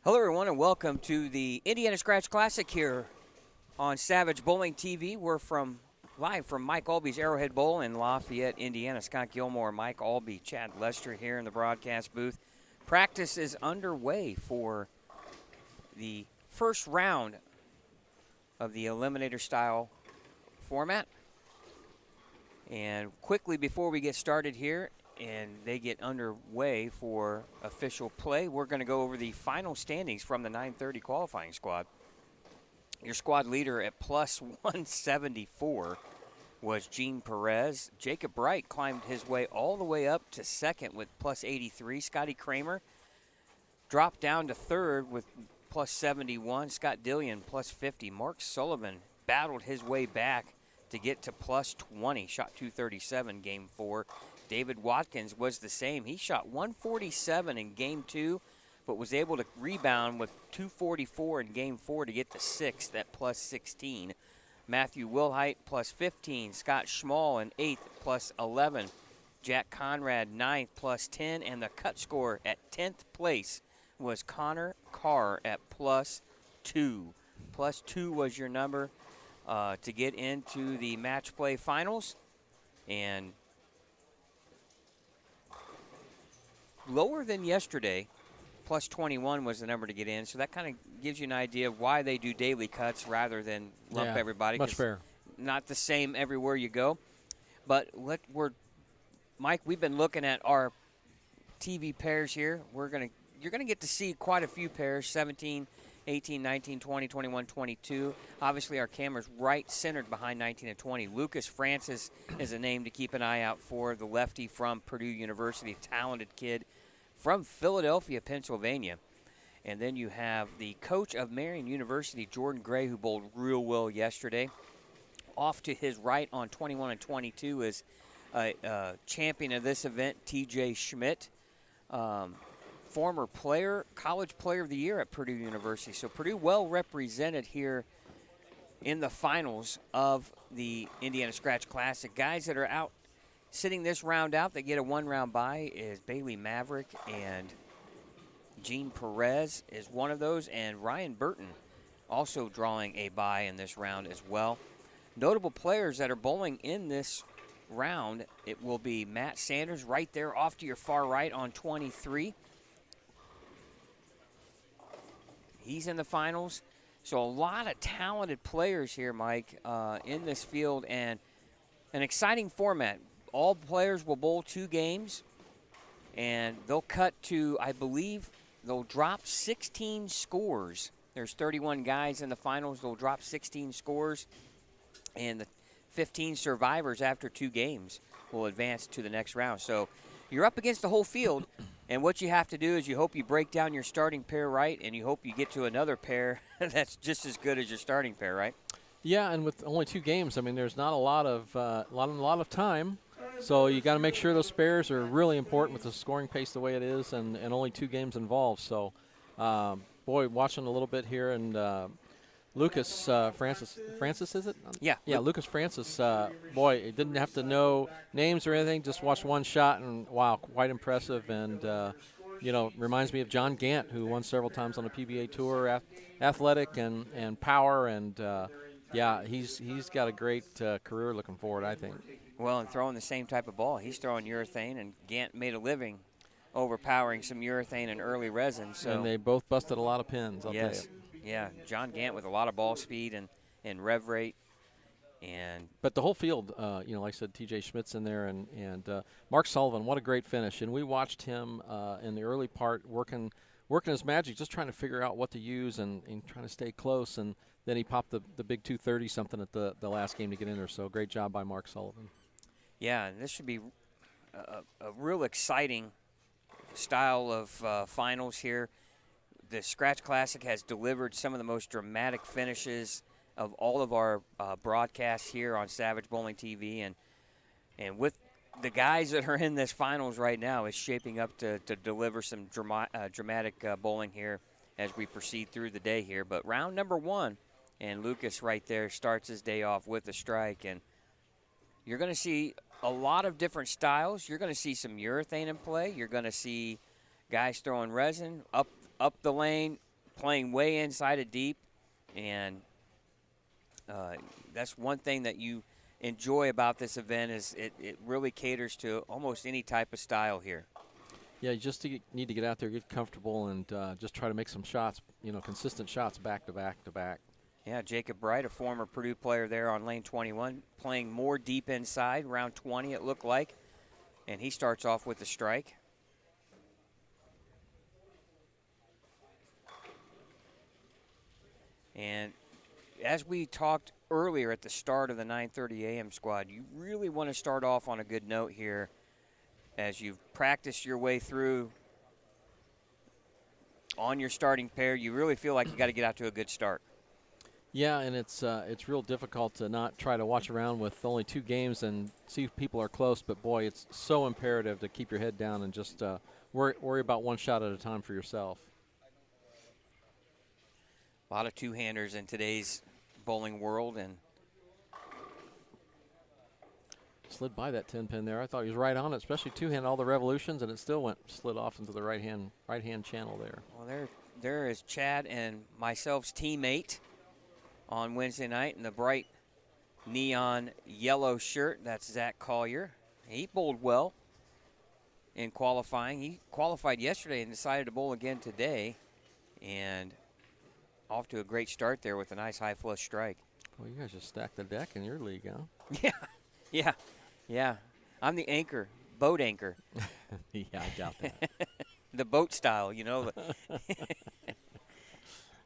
Hello, everyone, and welcome to the Indiana Scratch Classic here on Savage Bowling TV. We're live from Mike Aulby's Arrowhead Bowl in Lafayette, Indiana. Scott Gilmore, Mike Aulby, Chad Lester here in the broadcast booth. Practice is underway for the first round of the eliminator style format. And quickly before we get started here, and they get underway for official play, we're going to go over the final standings from the 9:30 qualifying squad. Your squad leader at plus 174 was Gene Perez. Jacob Bright climbed his way all the way up to second with plus 83. Scotty Kramer dropped down to third with plus 71. Scott Dillion plus 50. Mark Sullivan battled his way back to get to plus 20. Shot 237 game 4. David Watkins was the same. He shot 147 in game 2, but was able to rebound with 244 in game 4 to get to 6th at plus 16. Matthew Wilhite plus 15. Scott Schmall in 8th plus 11. Jack Conrad 9th plus 10. And the cut score at 10th place was Connor Carr at plus 2. Plus 2 was your number to get into the match play finals. And lower than yesterday, plus 21 was the number to get in. So that kind of gives you an idea of why they do daily cuts rather than lump everybody. Much fair. Not the same everywhere you go. But Mike, we've been looking at our TV pairs here. You're going to get to see quite a few pairs, 17, 18, 19, 20, 21, 22. Obviously, our camera's right centered behind 19 and 20. Lucas Francis is a name to keep an eye out for, the lefty from Purdue University, talented kid from Philadelphia, Pennsylvania. And then you have the coach of Marian University, Jordan Gray, who bowled real well yesterday. Off to his right on 21 and 22 is a champion of this event, TJ Schmidt. Former player, college player of the year at Purdue University. So Purdue well represented here in the finals of the Indiana Scratch Classic. Guys that are out sitting this round out that get a one-round bye is Bailey Maverick, and Gene Perez is one of those, and Ryan Burton also drawing a bye in this round as well. Notable players that are bowling in this round, it will be Matt Sanders right there off to your far right on 23. He's in the finals. So a lot of talented players here, Mike, in this field, and an exciting format. All players will bowl 2 games, and they'll cut to, I believe, they'll drop 16 scores. There's 31 guys in the finals. They'll drop 16 scores, and the 15 survivors after 2 games will advance to the next round. So you're up against the whole field, and what you have to do is you hope you break down your starting pair right, and you hope you get to another pair that's just as good as your starting pair, right? Yeah, and with only 2 games, I mean, there's not a lot of time. So you got to make sure those spares are really important with the scoring pace the way it is, and only 2 games involved. So, boy, watching a little bit here, and Lucas Francis is it? Yeah. Yeah, Lucas Francis, boy, he didn't have to know names or anything, just watched one shot, and wow, quite impressive. And, reminds me of John Gant, who won several times on the PBA Tour, athletic and power, and, he's got a great career looking forward, I think. Well, and throwing the same type of ball. He's throwing urethane, and Gant made a living overpowering some urethane and early resin. So. And they both busted a lot of pins, I'll tell you. Yeah, John Gant with a lot of ball speed and rev rate. But the whole field, like I said, TJ Schmidt's in there, and Mark Sullivan, what a great finish. And we watched him in the early part working his magic, just trying to figure out what to use and trying to stay close. And then he popped the big 230-something at the last game to get in there. So great job by Mark Sullivan. Yeah, and this should be a real exciting style of finals here. The Scratch Classic has delivered some of the most dramatic finishes of all of our broadcasts here on Savage Bowling TV, and with the guys that are in this finals right now, is shaping up to deliver some dramatic bowling here as we proceed through the day here. But round number 1, and Lucas right there starts his day off with a strike, and you're going to see a lot of different styles. You're going to see some urethane in play. You're going to see guys throwing resin up the lane, playing way inside of deep, and that's one thing that you enjoy about this event is it really caters to almost any type of style here. Yeah, you just need to get out there, get comfortable, and just try to make some shots, consistent shots back to back to back. Yeah, Jacob Bright, a former Purdue player there on lane 21, playing more deep inside, round 20 it looked like, and he starts off with a strike. And as we talked earlier at the start of the 9:30 a.m. squad, you really want to start off on a good note here as you've practiced your way through on your starting pair. You really feel like you got to get out to a good start. Yeah, and it's real difficult to not try to watch around with only 2 games and see if people are close. But boy, it's so imperative to keep your head down and just worry about one shot at a time for yourself. A lot of two-handers in today's bowling world, and slid by that 10-pin there. I thought he was right on it, especially two-hand, all the revolutions, and it still slid off into the right hand channel there. Well, there is Chad and myself's teammate on Wednesday night in the bright neon yellow shirt. That's Zach Collier. He bowled well in qualifying. He qualified yesterday and decided to bowl again today, and off to a great start there with a nice high flush strike. Well, you guys just stacked the deck in your league, huh? Yeah. I'm the anchor, boat anchor. Yeah, I doubt that. The boat style,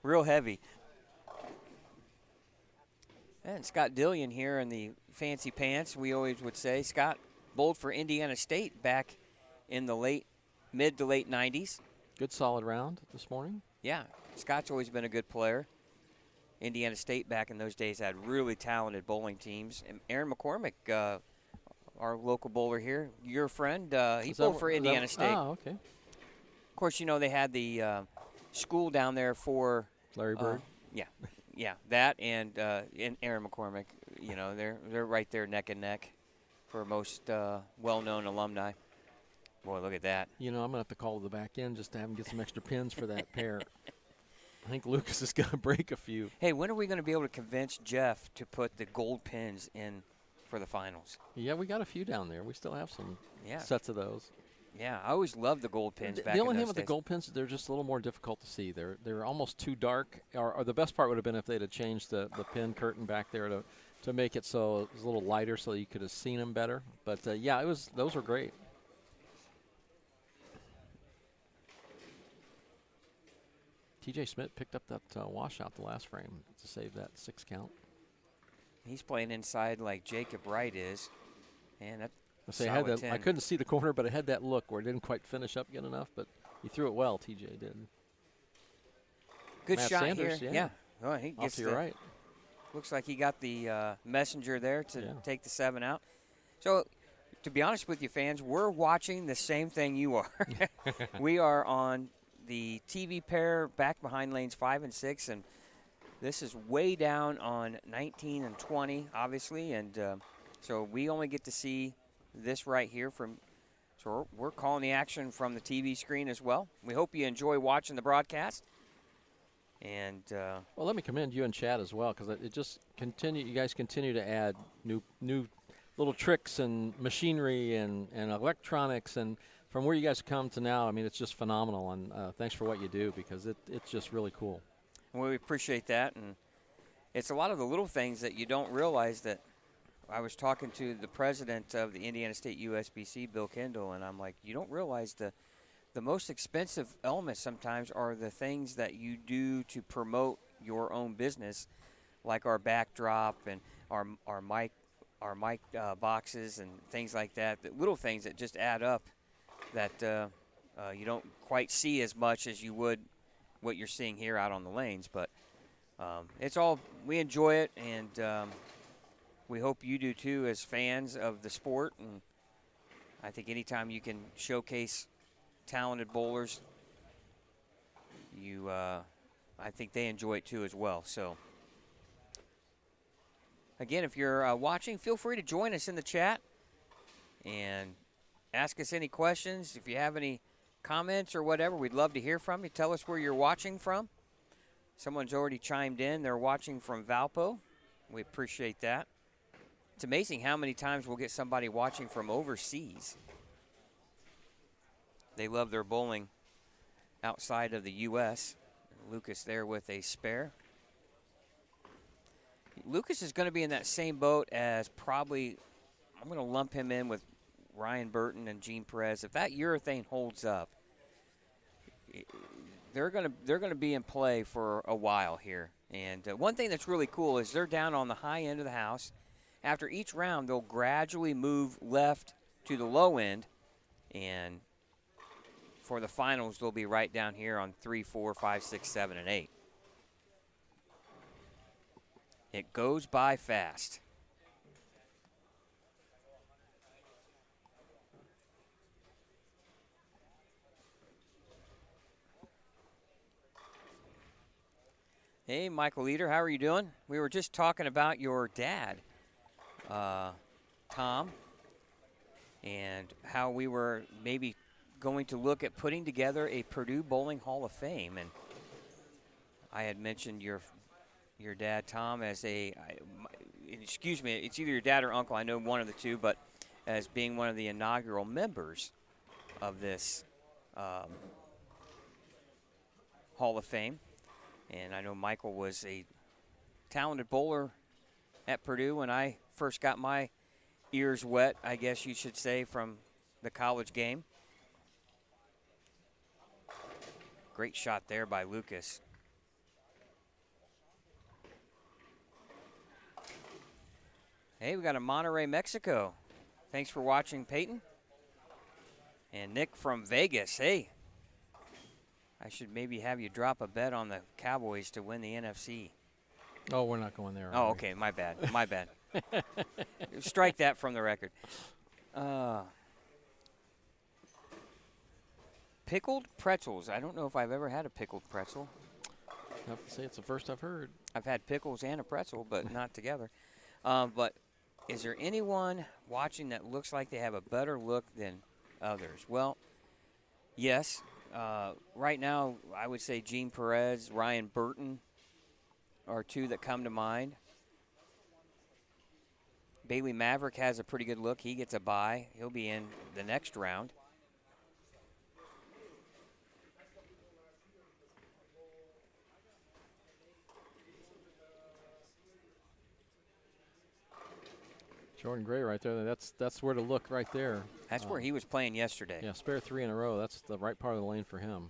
real heavy. And Scott Dillion here in the fancy pants, we always would say. Scott bowled for Indiana State back in the mid to late 90s. Good solid round this morning. Yeah, Scott's always been a good player. Indiana State back in those days had really talented bowling teams. And Aaron McCormick, our local bowler here, your friend, he bowled for Indiana State. Oh, okay. Of course, they had the school down there for Larry Bird. Yeah, that and Aaron McCormick. They're right there neck and neck for most well-known alumni. Boy, look at that. I'm going to have to call the back end just to have him get some extra pins for that pair. I think Lucas is going to break a few. Hey, when are we going to be able to convince Jeff to put the gold pins in for the finals? Yeah, we got a few down there. We still have some sets of those. Yeah, I always loved the gold pins back in those days. The only thing with the gold pins, they're just a little more difficult to see. They're almost too dark. Or the best part would have been if they'd have changed the pin curtain back there to make it so it was a little lighter so you could have seen them better. But, yeah, those were great. TJ Schmidt picked up that washout the last frame to save that 6 count. He's playing inside like Jacob Wright is. And that's I couldn't see the corner, but it had that look where it didn't quite finish up good enough, but he threw it well, TJ did. Good Matt shot Sanders, here. Yeah. Oh, he gets off to your right. Looks like he got the messenger there to take the 7 out. So, to be honest with you, fans, we're watching the same thing you are. We are on the TV pair back behind lanes 5 and 6, and this is way down on 19 and 20, obviously, and so we only get to see this right here so we're calling the action from the TV screen as well. We hope you enjoy watching the broadcast. And well, let me commend you and Chad as well, because it just you guys continue to add new little tricks and machinery and electronics, and from where you guys come to now, I mean, it's just phenomenal. And thanks for what you do, because it's just really cool. Well, we appreciate that, and it's a lot of the little things that you don't realize. That I was talking to the president of the Indiana State USBC, Bill Kendall, and I'm like, you don't realize the most expensive elements sometimes are the things that you do to promote your own business, like our backdrop and our mic boxes and things like that. The little things that just add up that you don't quite see as much as you would what you're seeing here out on the lanes. But we enjoy it, and we hope you do too as fans of the sport. And I think anytime you can showcase talented bowlers, I think they enjoy it too as well. So again, if you're watching, feel free to join us in the chat and ask us any questions. If you have any comments or whatever, we'd love to hear from you. Tell us where you're watching from. Someone's already chimed in. They're watching from Valpo. We appreciate that. It's amazing how many times we'll get somebody watching from overseas. They love their bowling outside of the U.S. Lucas there with a spare. Lucas is going to be in that same boat as probably, I'm going to lump him in with Ryan Burton and Gene Perez. If that urethane holds up, they're going to be in play for a while here. And one thing that's really cool is they're down on the high end of the house. After each round, they'll gradually move left to the low end, and for the finals, they'll be right down here on 3, 4, 5, 6, 7, and 8. It goes by fast. Hey, Michael Eder, how are you doing? We were just talking about your dad, Tom, and how we were maybe going to look at putting together a Purdue Bowling Hall of Fame. And I had mentioned your dad, Tom, as excuse me, it's either your dad or uncle, I know one of the two, but as being one of the inaugural members of this Hall of Fame. And I know Michael was a talented bowler at Purdue when I first got my ears wet, I guess you should say, from the college game. Great shot there by Lucas. Hey, we got a Monterrey, Mexico. Thanks for watching, Peyton. And Nick from Vegas. Hey, I should maybe have you drop a bet on the Cowboys to win the NFC. Oh, we're not going there. Oh, okay, my bad, my bad. Strike that from the record. Pickled pretzels. I don't know if I've ever had a pickled pretzel. I have to say it's the first I've heard. I've had pickles and a pretzel, but not together. But is there anyone watching that looks like they have a better look than others? Well, yes. Right now, I would say Gene Perez, Ryan Burton are two that come to mind. Bailey Maverick has a pretty good look. He gets a bye. He'll be in the next round. Jordan Gray right there. That's where to look right there. That's where he was playing yesterday. Yeah, spare 3 in a row. That's the right part of the lane for him.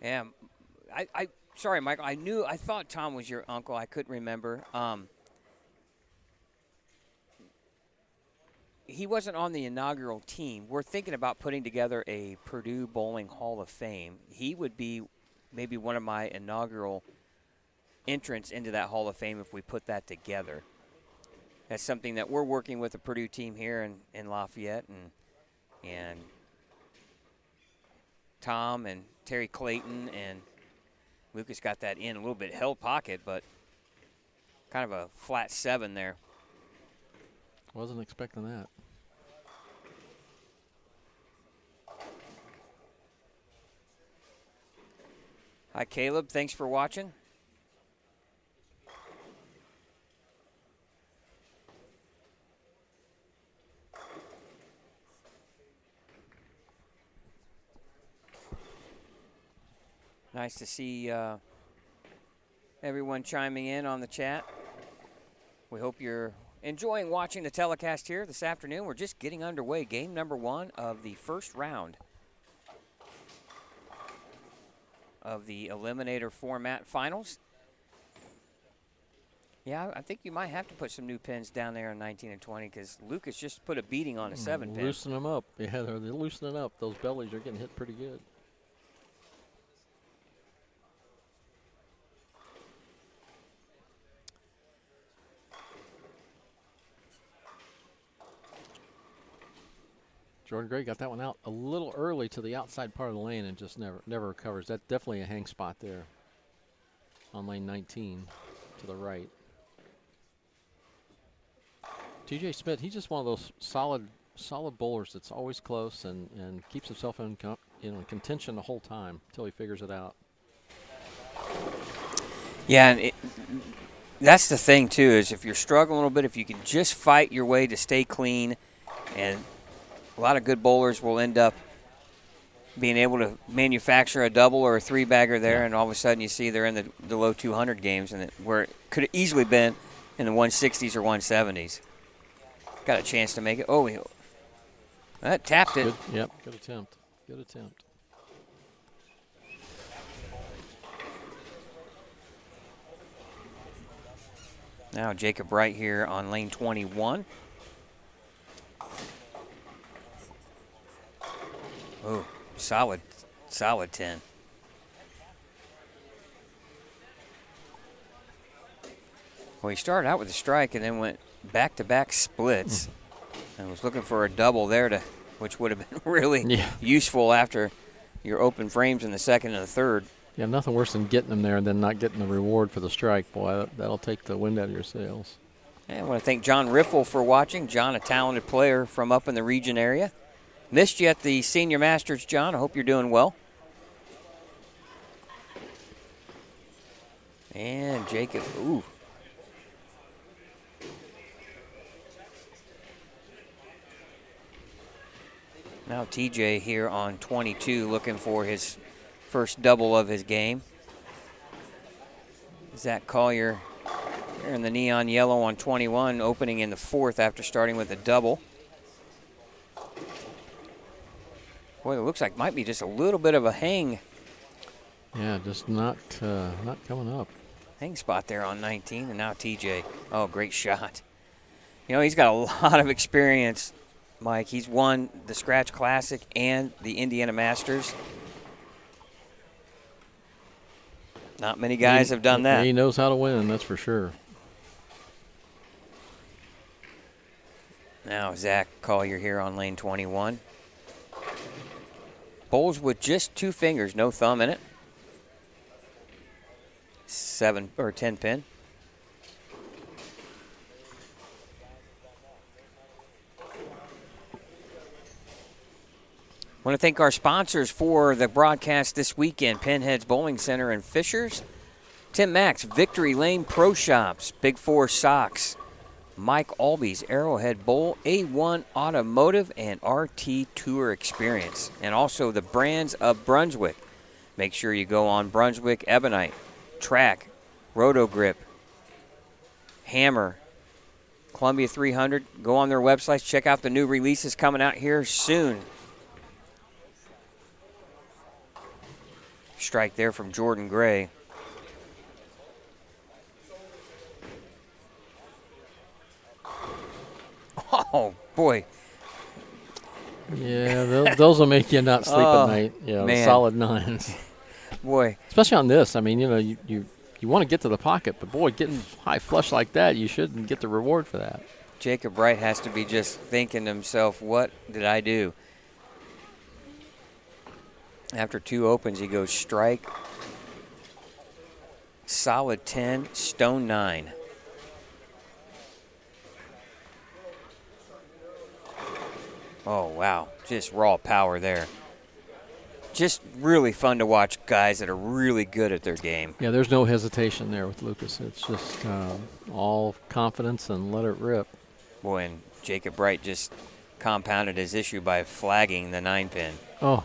Yeah, sorry, Michael. I thought Tom was your uncle. I couldn't remember. He wasn't on the inaugural team. We're thinking about putting together a Purdue Bowling Hall of Fame. He would be maybe one of my inaugural entrants into that Hall of Fame if we put that together. That's something that we're working with the Purdue team here in Lafayette, and Tom and Terry Clayton and Lucas got that in a little bit held pocket, but kind of a flat 7 there. Wasn't expecting that. Hi, Caleb. Thanks for watching. Nice to see everyone chiming in on the chat. We hope you're enjoying watching the telecast here this afternoon. We're just getting underway. Game number 1 of the first round of the Eliminator format finals. Yeah, I think you might have to put some new pins down there in 19 and 20 because Lucas just put a beating on a 7 pin. Loosen them up. Yeah, they're loosening up. Those bellies are getting hit pretty good. Jordan Gray got that one out a little early to the outside part of the lane and just never recovers. That's definitely a hang spot there on lane 19 to the right. TJ Smith, he's just one of those solid solid bowlers that's always close and keeps himself in contention the whole time until he figures it out. Yeah, and that's the thing, too, is if you're struggling a little bit, if you can just fight your way to stay clean, and a lot of good bowlers will end up being able to manufacture a double or a three-bagger there, and all of a sudden you see they're in the low 200 games, and where it could have easily been in the 160s or 170s. Got a chance to make it. Oh, that tapped it. Good, yep, good attempt. Good attempt. Now Jacob Wright here on lane 21. Oh, solid 10. Well, he started out with a strike and then went back-to-back splits. And was looking for a double there, which would have been really useful after your open frames in the second and the third. Yeah, nothing worse than getting them there and then not getting the reward for the strike. Boy, that'll take the wind out of your sails. And I want to thank John Riffle for watching. John, a talented player from up in the region area. Missed you at the Senior Masters, John. I hope you're doing well. And Jacob, ooh. Now TJ here on 22 looking for his first double of his game. Zach Collier here in the neon yellow on 21, opening in the fourth after starting with a double. Boy, it looks like might be just a little bit of a hang. Yeah, just not coming up. Hang spot there on 19, and now TJ. Oh, great shot. You know, he's got a lot of experience, Mike. He's won the Scratch Classic and the Indiana Masters. Not many guys have done that. He knows how to win, that's for sure. Now Zach Collier here on lane 21. Bowls with just 2 fingers, no thumb in it. 7 or 10 pin. I want to thank our sponsors for the broadcast this weekend, Pinheads Bowling Center and Fishers, Tim Mack's Victory Lane Pro Shops, Big Four Socks, Mike Aulby's Arrowhead Bowl, A1 Automotive, and RT Tour Experience, and also the brands of Brunswick. Make sure you go on Brunswick, Ebonite, Track, Roto Grip, Hammer, Columbia 300. Go on their websites, check out the new releases coming out here soon. Strike there from Jordan Gray. Oh, boy. Yeah, those will make you not sleep at night. Yeah, man. Solid 9s. Boy. Especially on this. I mean, you want to get to the pocket, but, boy, getting high flush like that, you shouldn't get the reward for that. Jacob Wright has to be just thinking to himself, what did I do? After 2 opens, he goes strike, solid 10, stone 9. Oh, wow. Just raw power there. Just really fun to watch guys that are really good at their game. Yeah, there's no hesitation there with Lucas. It's just all confidence and let it rip. Boy, and Jacob Wright just compounded his issue by flagging the 9-pin. Oh,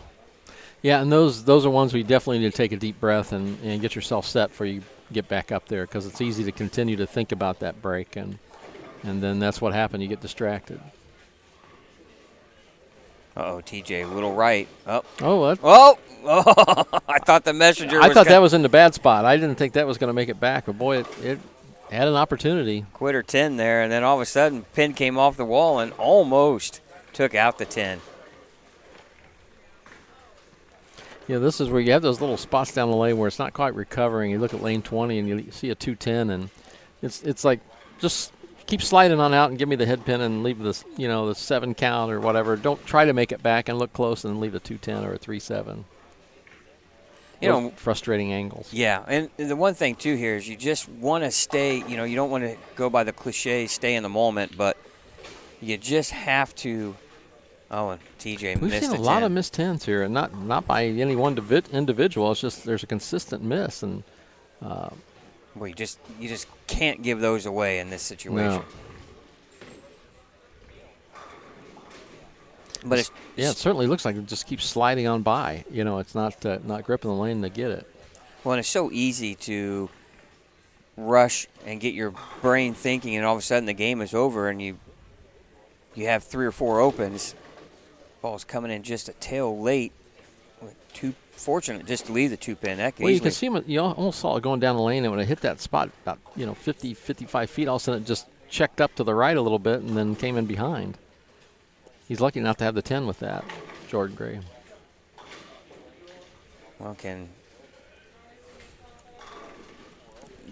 yeah, and those are ones where you definitely need to take a deep breath and get yourself set before you get back up there, because it's easy to continue to think about that break, and then that's what happened. You get distracted. Uh-oh, TJ, a little right. Oh, what? Oh! I thought the messenger was that was in the bad spot. I didn't think that was going to make it back, but, boy, it had an opportunity. Quitter 10 there, and then all of a sudden, pin came off the wall and almost took out the 10. Yeah, this is where you have those little spots down the lane where it's not quite recovering. You look at lane 20 and you see a 210, and it's like just keep sliding on out and give me the head pin and leave this, the 7 count or whatever. Don't try to make it back and look close and leave a 210 or a 3-7. Frustrating angles. Yeah, and the one thing too here is you just want to stay. You don't want to go by the cliche, stay in the moment, but you just have to Oh, and TJ We've missed seen a lot of missed 10s here, and not by any one individual. It's just there's a consistent miss, and well, you just can't give those away in this situation. no. But it certainly looks like it just keeps sliding on by. You know, it's not gripping the lane to get it. well, and it's so easy to rush and get your brain thinking, and all of a sudden the game is over, and you have 3 or 4 opens. Ball's coming in just a tail late. Too fortunate just to leave the 2-pin. Well, you can see him. You almost saw it going down the lane, and when it hit that spot about 50, 55 feet, all of a sudden it just checked up to the right a little bit and then came in behind. He's lucky not to have the 10 with that, Jordan Gray. Well, can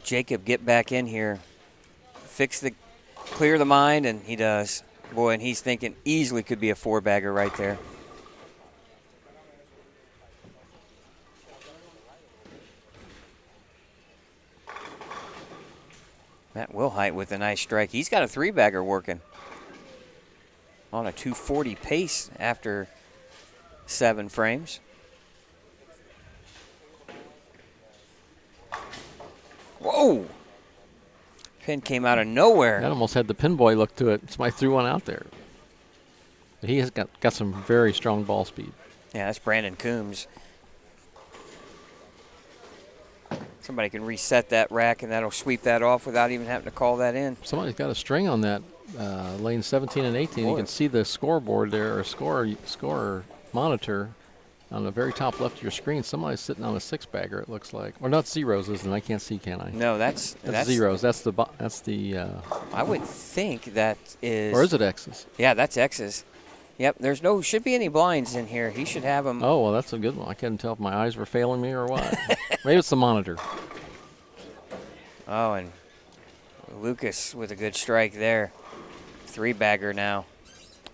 Jacob get back in here, clear the mind, and he does. Boy, and he's thinking easily could be a 4-bagger right there. Matt Wilhite with a nice strike. He's got a 3-bagger working on a 240 pace after 7 frames. Whoa! Pin came out of nowhere. That almost had the pin boy look to it. Somebody threw one out there. But he has got some very strong ball speed. Yeah, that's Brandon Coombs. Somebody can reset that rack, and that'll sweep that off without even having to call that in. Somebody's got a string on that lane 17 and 18. Boy. You can see the scoreboard there, or score monitor on the very top left of your screen. Somebody's sitting on a 6-bagger, it looks like. Or not zeros, isn't it? I can't see, can I? No, that's zeros. That's the. I would think that is. Or is it X's? Yeah, that's X's. Yep, should be any blinds in here. He should have them. Oh, well, that's a good one. I couldn't tell if my eyes were failing me or what. Maybe it's the monitor. Oh, and Lucas with a good strike there. 3-bagger now.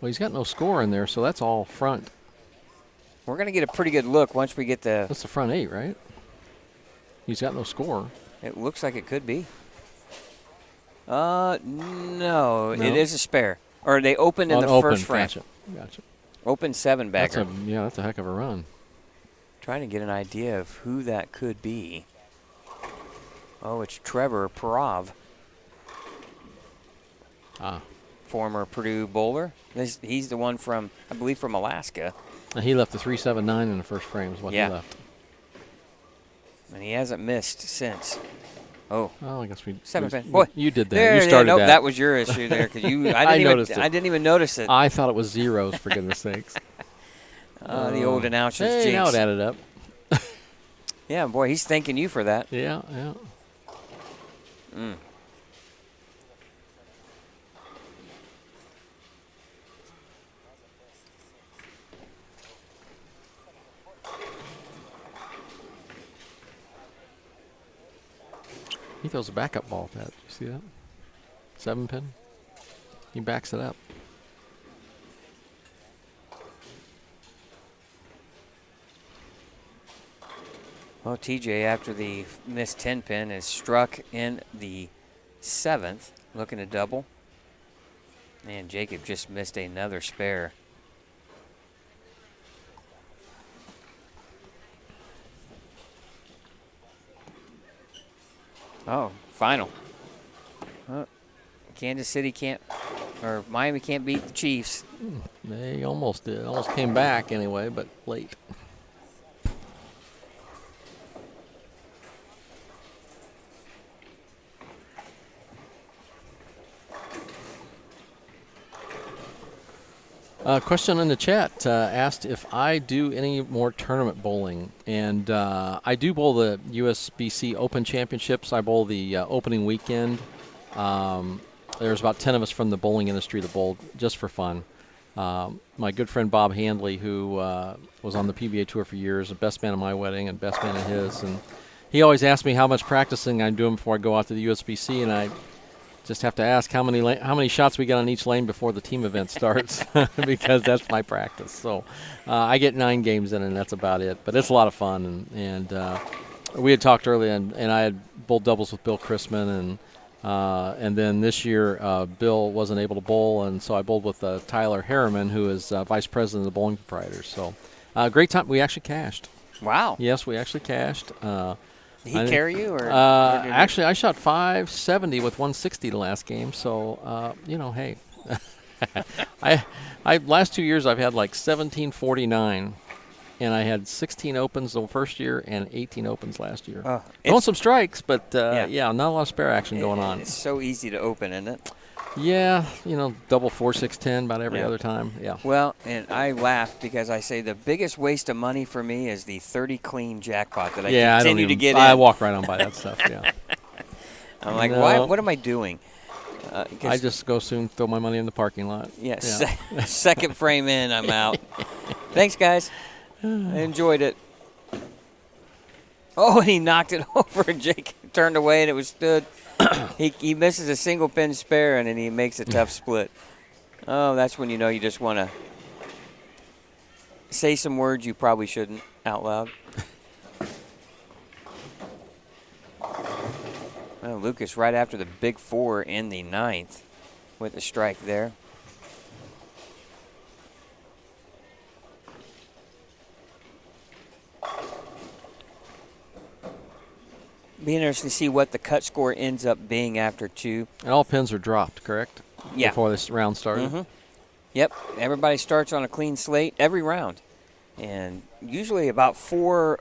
Well, he's got no score in there, so that's all front. We're going to get a pretty good look once we get the. That's the front 8, right? He's got no score. It looks like it could be. No, it is a spare. Or they opened in the first frame. Gotcha. Open 7-bagger. That's a heck of a run. Trying to get an idea of who that could be. Oh, it's Trevor Parov. Former Purdue bowler. He's the one from, I believe, from Alaska. And he left the 3.79 in the first frame is what he left. And he hasn't missed since. Oh, I guess 7-pin. Boy, you did that. You started that. That was your issue there because I didn't even notice it. I thought it was zeros, for goodness sakes. The old announcer's jinx. Now it added up. Yeah, boy, he's thanking you for that. Yeah. He throws a backup ball at that. You see that? 7-pin. He backs it up. Well, TJ, after the missed 10-pin, is struck in the 7th, looking to double. And Jacob just missed another spare. Oh, final. Kansas City can't, or Miami can't beat the Chiefs. They almost did. Almost came back anyway, but late. Question in the chat asked if I do any more tournament bowling. And I do bowl the USBC Open Championships. I bowl the opening weekend. There's about 10 of us from the bowling industry that bowled just for fun. My good friend Bob Handley, who was on the PBA Tour for years, the best man at my wedding and best man at his. And he always asked me how much practicing I'm doing before I go out to the USBC, and I just have to ask how many shots we get on each lane before the team event starts, because that's my practice. So I get 9 games in, and that's about it. But it's a lot of fun, and we had talked earlier, and I had bowled doubles with Bill Chrisman, and And then this year, Bill wasn't able to bowl, and so I bowled with Tyler Harriman, who is vice president of the bowling proprietors. So, great time. We actually cashed. Wow. Yes, we actually cashed. Did he carry you? Or actually, I shot 570 with 160 the last game. So, hey. I last 2 years I've had like 1749, and I had 16 opens the first year and 18 opens last year. Throwing some strikes, but yeah, not a lot of spare action going on. It's so easy to open, isn't it? Yeah, double 4, 6, 10 about every other time. Yeah. Well, and I laugh because I say the biggest waste of money for me is the 30 clean jackpot that I continue to get in. I walk right on by that stuff. Yeah. I'm like, why? What am I doing? I just go soon throw my money in the parking lot. Yes. Yeah. Second frame in, I'm out. Thanks, guys. I enjoyed it. Oh, and he knocked it over, and Jake turned away, and it was stood. He misses a single pin spare, and then he makes a tough split. Oh, that's when you know you just want to say some words you probably shouldn't out loud. Well, Lucas right after the big 4 in the 9th with a strike there. Be interesting to see what the cut score ends up being after 2. And all pins are dropped, correct? Yeah. Before this round started? Mm-hmm. Yep. Everybody starts on a clean slate every round. And usually about 4.0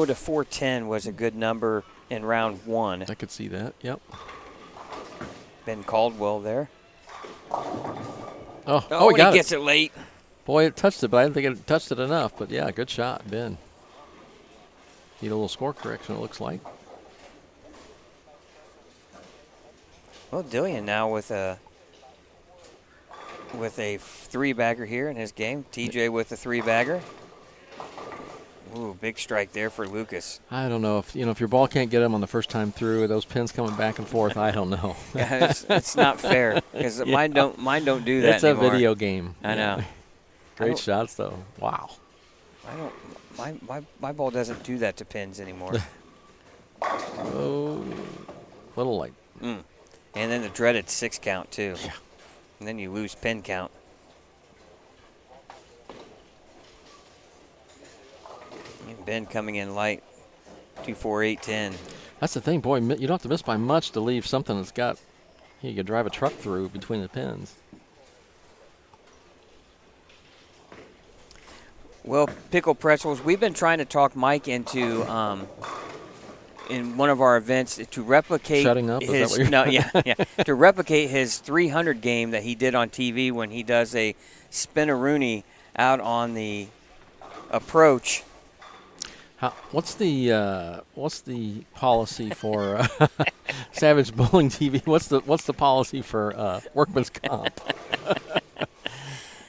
to 4.10 was a good number in round 1. I could see that, yep. Ben Caldwell there. Oh, he gets it late. Boy, it touched it, but I didn't think it touched it enough. But, yeah, good shot, Ben. Need a little score correction, it looks like. Well, Dillian now with a 3-bagger here in his game. TJ with a 3-bagger. Ooh, big strike there for Lucas. I don't know if your ball can't get him on the first time through. Those pins coming back and forth. I don't know. Yeah, it's not fair because mine don't do that. It's anymore. A video game. I know. Great shots though. Wow. I don't. My ball doesn't do that to pins anymore. Oh, little light. And then the dreaded 6 count too. Yeah. And then you lose pin count. And Ben coming in light, 2-4-8-10. That's the thing, boy. You don't have to miss by much to leave something that's got. You could drive a truck through between the pins. Well, Pickle Pretzels, we've been trying to talk Mike into in one of our events to replicate shutting up. his Is that what you're to replicate his 300 game that he did on TV when he does a spin-a-rooney out on the approach. What's the policy for Savage Bowling TV? What's the policy for workman's comp?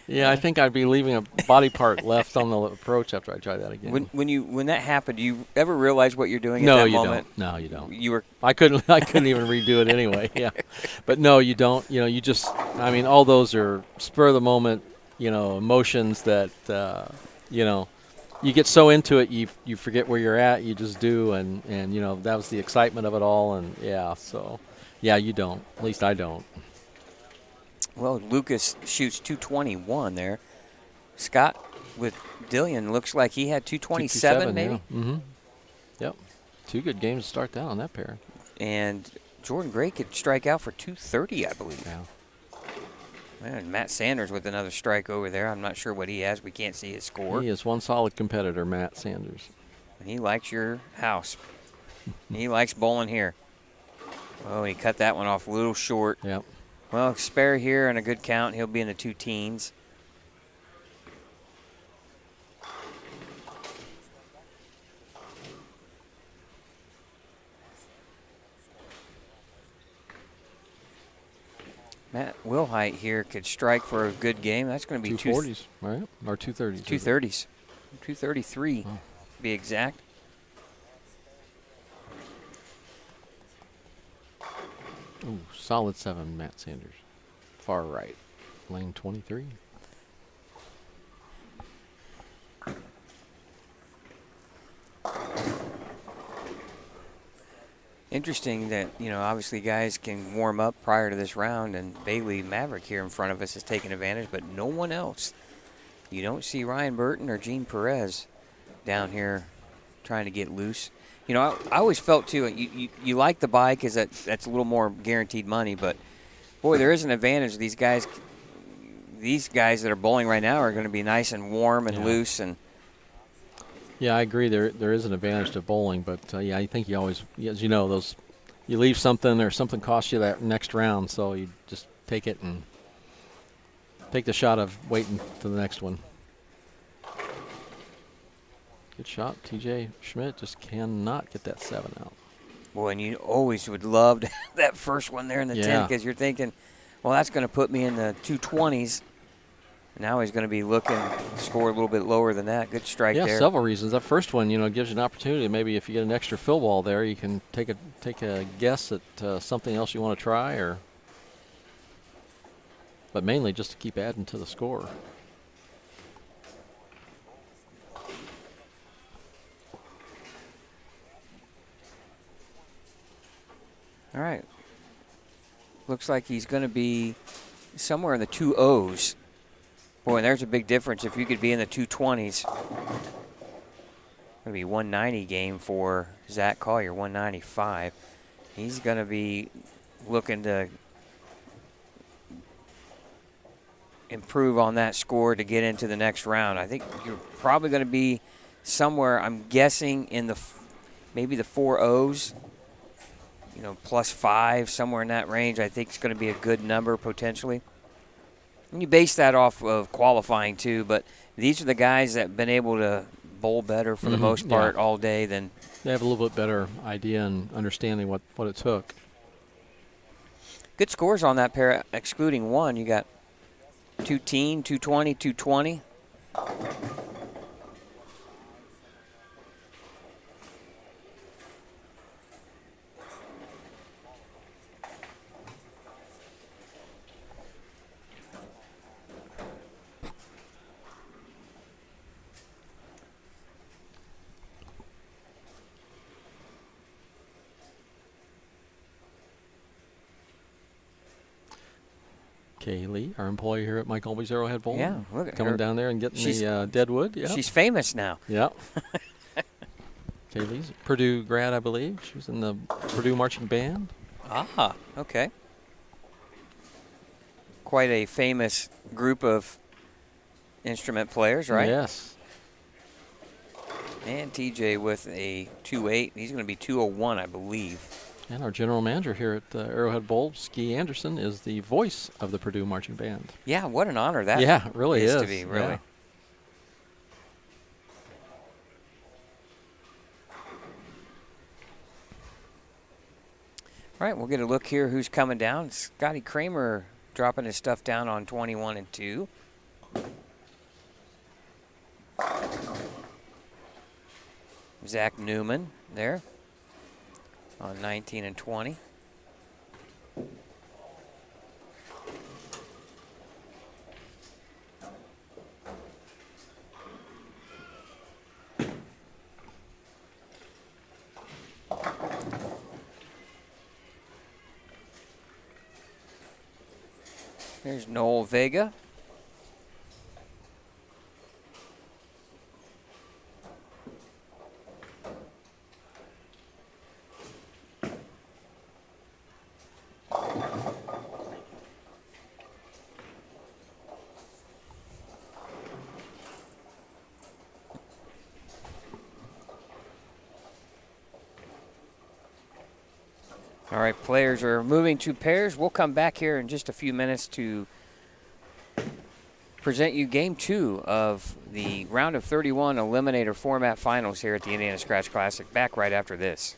Yeah, I think I'd be leaving a body part left on the approach after I try that again. When that happened, do you ever realize what you're doing at that moment? No, you don't. You were. I couldn't even redo it anyway. Yeah, but no, you don't. You just. I mean, all those are spur of the moment. Emotions that. You get so into it, you forget where you're at. You just do, and that was the excitement of it all. And yeah, so yeah, you don't. At least I don't. Well, Lucas shoots 221 there. Scott with Dillian looks like he had 227 maybe. Yeah. Mm-hmm. Yep. 2 good games to start down on that pair. And Jordan Gray could strike out for 230, I believe. Yeah. And Matt Sanders with another strike over there. I'm not sure what he has. We can't see his score. He is one solid competitor, Matt Sanders. He likes your house. He likes bowling here. Oh, he cut that one off a little short. Yep. Well, spare here and a good count. He'll be in the 2 teens. Matt Wilhite here could strike for a good game. That's going to be 240s, right? Or 230s. 230s. 233, to be exact. Ooh, solid 7, Matt Sanders. Far right, lane 23. Interesting that, obviously guys can warm up prior to this round, and Bailey Maverick here in front of us is taking advantage, but no one else. You don't see Ryan Burton or Gene Perez down here trying to get loose. I always felt, too, you like the buy because that's a little more guaranteed money, but, boy, there is an advantage. These guys that are bowling right now are going to be nice and warm and loose. And yeah, I agree. There is an advantage to bowling, but, I think you always, as you know, you leave something or something costs you that next round, so you just take it and take the shot of waiting to the next one. Good shot. TJ Schmidt just cannot get that 7 out. Boy, and you always would love to have that first one there in the 10 because you're thinking, well, that's going to put me in the 220s. Now he's going to be looking to score a little bit lower than that. Good strike there. Yeah, several reasons. That first one, gives you an opportunity. Maybe if you get an extra fill ball there, you can take a guess at something else you want to try, but mainly just to keep adding to the score. All right. Looks like he's going to be somewhere in the 2-0s. Boy, and there's a big difference. If you could be in the 220s, going to be 190 game for Zach Collier, 195. He's going to be looking to improve on that score to get into the next round. I think you're probably going to be somewhere, I'm guessing, in maybe the 4-0s. +5, somewhere in that range, I think it's going to be a good number potentially. And you base that off of qualifying too, but these are the guys that have been able to bowl better for the most part all day than. They have a little bit better idea and understanding what it took. Good scores on that pair, excluding one. You got 2-teen, 220, 220. Kaylee, our employee here at Mike Aulby's Arrowhead Bowl. Yeah, look at coming her. down there and getting the deadwood. Yeah, she's famous now. Yeah. Kaylee's a Purdue grad, I believe. She was in the Purdue marching band. Ah, okay. Quite a famous group of instrument players, right? Yes. And TJ with a 2.8. He's going to be 2.01, I believe. And our general manager here at the Arrowhead Bowl, Ski Anderson, is the voice of the Purdue marching band. Yeah, what an honor that really is to be, really. Yeah. All right, we'll get a look here who's coming down. Scotty Kramer dropping his stuff down on 21 and 2. Zach Newman there on 19 and 20. There's Noel Vega. All right, players are moving to pairs. We'll come back here in just a few minutes to present you game 2 of the round of 31 eliminator format finals here at the Indiana Scratch Classic. Back right after this.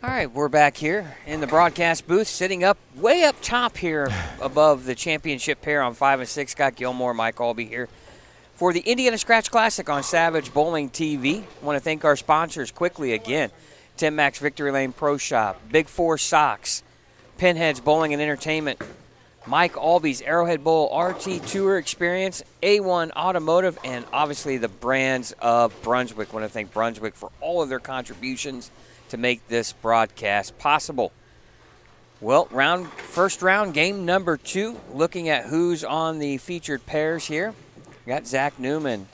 All right, we're back here in the broadcast booth, sitting up way up top here above the championship pair on 5 and 6. Scott Gilmore, Mike Aulby here for the Indiana Scratch Classic on Savage Bowling TV. I want to thank our sponsors quickly again. Tim Mack's Victory Lane Pro Shop, Big Four Socks, Pinheads Bowling and Entertainment, Mike Aulby's Arrowhead Bowl RT Tour Experience, A1 Automotive, and obviously the brands of Brunswick. I want to thank Brunswick for all of their contributions to make this broadcast possible. Well, first round, game number 2, looking at who's on the featured pairs here. We got Zach Newman.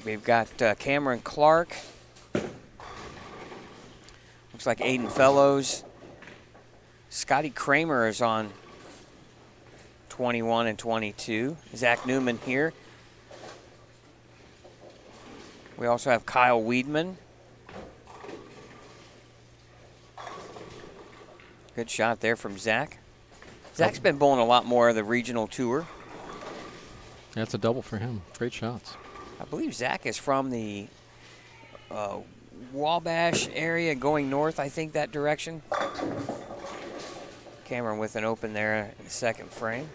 We've got Cameron Clark. Looks like Aiden Fellows. Scotty Kramer is on 21 and 22. Zach Newman here. We also have Kyle Weedman. Good shot there from Zach. Zach's been bowling a lot more of the regional tour. That's a double for him. Great shots. I believe Zach is from the Wabash area going north, I think, that direction. Cameron with an open there in the second frame.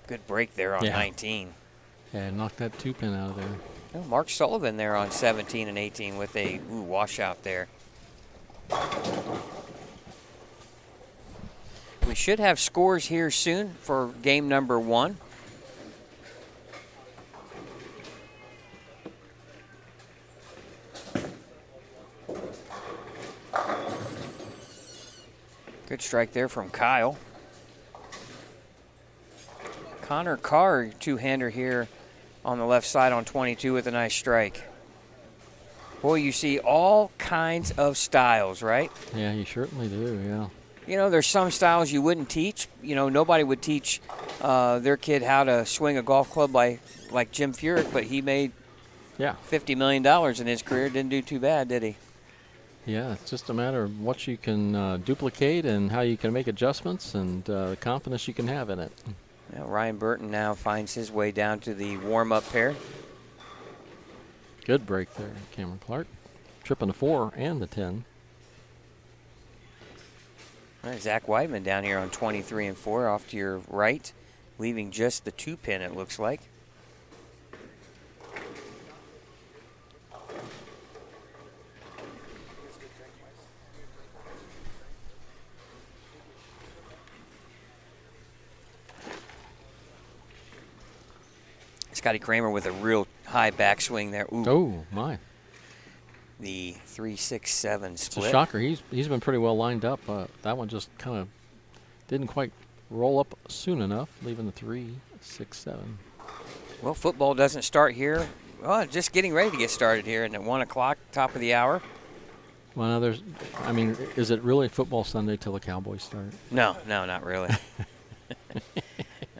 Good break there on 19. Yeah, knocked that 2-pin out of there. Oh, Mark Sullivan there on 17 and 18 with a washout there. We should have scores here soon for game number 1. Good strike there from Kyle. Connor Carr, two-hander here on the left side on 22 with a nice strike. Boy, you see all kinds of styles, right? Yeah, you certainly do, yeah. You know, there's some styles you wouldn't teach. You know, nobody would teach their kid how to swing a golf club like Jim Furyk, but he made $50 million in his career. Didn't do too bad, did he? Yeah, it's just a matter of what you can duplicate and how you can make adjustments and the confidence you can have in it. Now Ryan Burton now finds his way down to the warm-up pair. Good break there, Cameron Clark. Tripping the 4 and the 10. All right, Zach Whiteman down here on 23 and 4 off to your right, leaving just the 2-pin, it looks like. Scotty Kramer with a real high backswing there. Ooh. Oh, my. The 3-6-7 split. It's a shocker. He's been pretty well lined up. That one just kind of didn't quite roll up soon enough, leaving the 3-6-7. Well, football doesn't start here. Well, just getting ready to get started here, and at 1 o'clock, top of the hour. Well, now is it really football Sunday till the Cowboys start? No, not really.